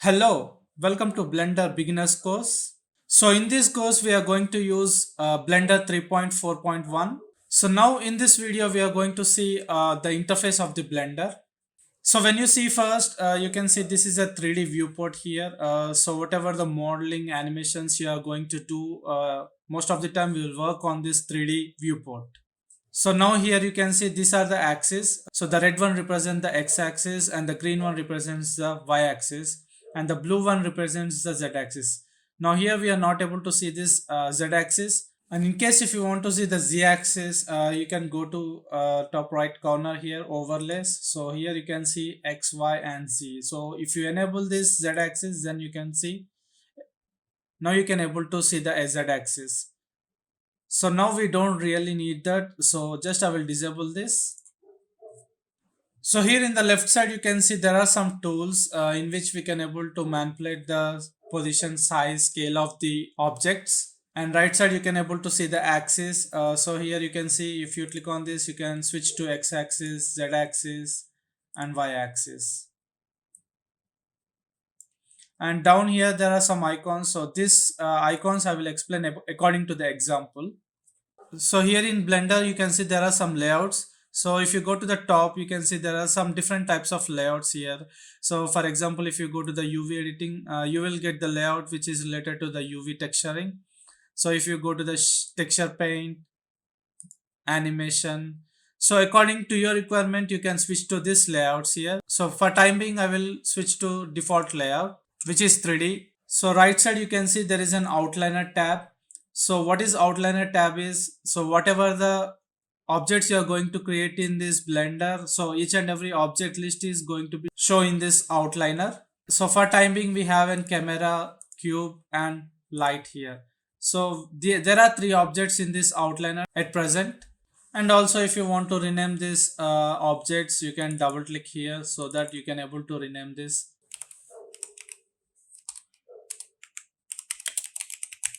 Hello, welcome to Blender Beginners course. So in this course we are going to use Blender 3.4.1. So now in this video we are going to see the interface of the Blender. So when you see first, you can see this is a 3D viewport here. So whatever the modeling animations you are going to do, most of the time we will work on this 3D viewport. So now here you can see these are the axes. So the red one represents the x-axis and the green one represents the y-axis and the blue one represents the z-axis. Now here we are not able to see this z-axis, and in case if you want to see the z-axis, you can go to top right corner here, overlays. So here you can see x, y and z. So if you enable this z-axis, then you can see, now you can able to see the z-axis. So now we don't really need that. So just I will disable this. So here in the left side, you can see there are some tools in which we can able to manipulate the position, size, scale of the objects. And right side, you can able to see the axis. So here you can see if you click on this, you can switch to x-axis, z-axis and y-axis. And down here, there are some icons. So these icons I will explain according to the example. So here in Blender, you can see there are some layouts. So if you go to the top, you can see there are some different types of layouts here. So for example, if you go to the UV editing, you will get the layout which is related to the UV texturing. So if you go to the texture paint, animation, so according to your requirement, you can switch to this layouts here. So for time being, I will switch to default layout, which is 3D. So right side, you can see there is an outliner tab. So what is outliner tab is, so whatever the objects you are going to create in this Blender, so each and every object list is going to be shown in this outliner. So for time being, we have a camera, cube and light here. So there are three objects in this outliner at present. And also if you want to rename this objects, you can double click here so that you can able to rename this.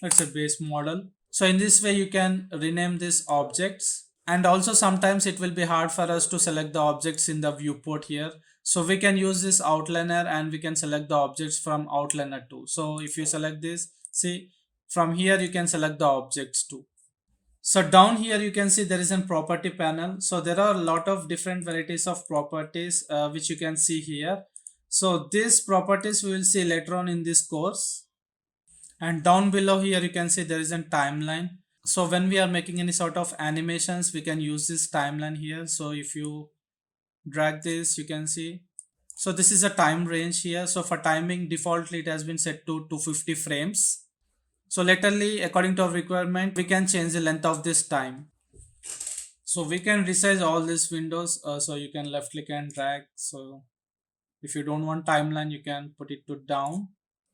It's a base model. So in this way you can rename these objects, and also sometimes it will be hard for us to select the objects in the viewport here. So we can use this outliner and we can select the objects from outliner too. So if you select this, see from here you can select the objects too. So down here you can see there is a property panel. So there are a lot of different varieties of properties which you can see here. So these properties we will see later on in this course. And down below here you can see there is a timeline. So when we are making any sort of animations, we can use this timeline here. So if you drag this, you can see, so this is a time range here. So for timing, defaultly it has been set to 250 frames. So laterally, according to our requirement, we can change the length of this time. So we can resize all these windows. So you can left click and drag. So if you don't want timeline, you can put it to down.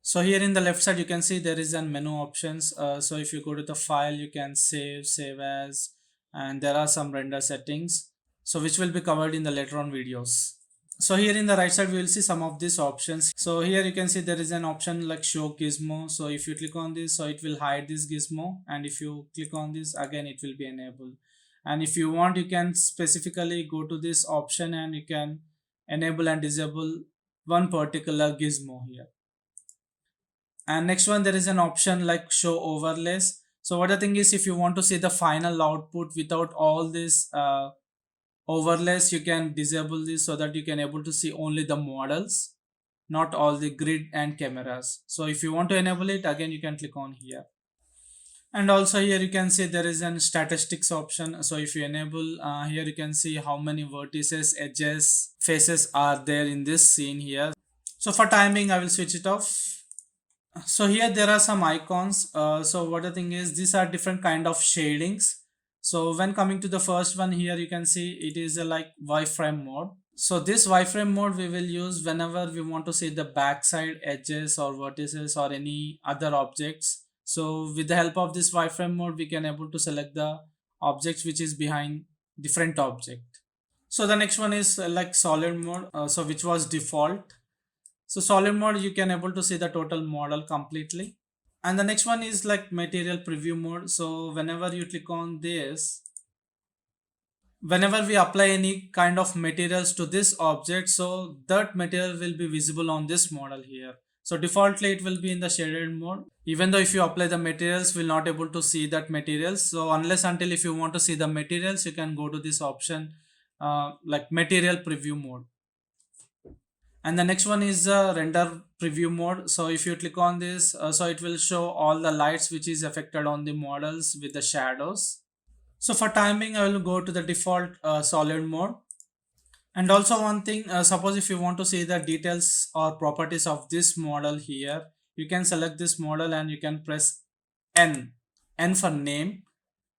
So here in the left side, you can see there is a menu options. So if you go to the file, you can save as, and there are some render settings. So which will be covered in the later on videos. So here in the right side, we will see some of these options. So here you can see there is an option like show gizmo. So if you click on this, so it will hide this gizmo. And if you click on this, again, it will be enabled. And if you want, you can specifically go to this option and you can enable and disable one particular gizmo here. And next one, there is an option like show overlays. So what the thing is, if you want to see the final output without all this overlays, you can disable this so that you can able to see only the models, not all the grid and cameras. So if you want to enable it, again you can click on here. And also here you can see there is an statistics option. So if you enable here, you can see how many vertices, edges, faces are there in this scene here. So for timing, I will switch it off. So here there are some icons. So what the thing is, these are different kind of shadings. So when coming to the first one here, you can see it is a like wireframe mode. So this wireframe mode we will use whenever we want to see the backside edges or vertices or any other objects. So with the help of this wireframe mode, we can able to select the objects which is behind different object. So the next one is like solid mode, so which was default. So solid mode, you can able to see the total model completely. And the next one is like material preview mode. So whenever you click on this, whenever we apply any kind of materials to this object, so that material will be visible on this model here. So defaultly it will be in the shaded mode. Even though if you apply the materials, we'll not able to see that materials. So unless until if you want to see the materials, you can go to this option like material preview mode. And the next one is render preview mode. So if you click on this, so it will show all the lights which is affected on the models with the shadows. So for timing, I will go to the default solid mode. And also one thing, suppose if you want to see the details or properties of this model here, you can select this model and you can press N, N for name.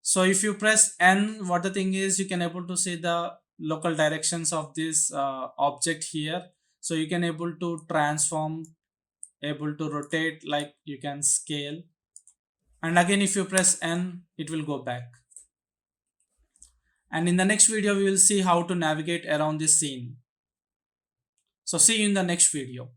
So if you press N, what the thing is, you can able to see the local directions of this object here. So you can able to transform, able to rotate, like you can scale. And again, if you press N, it will go back. And in the next video, we will see how to navigate around this scene. So see you in the next video.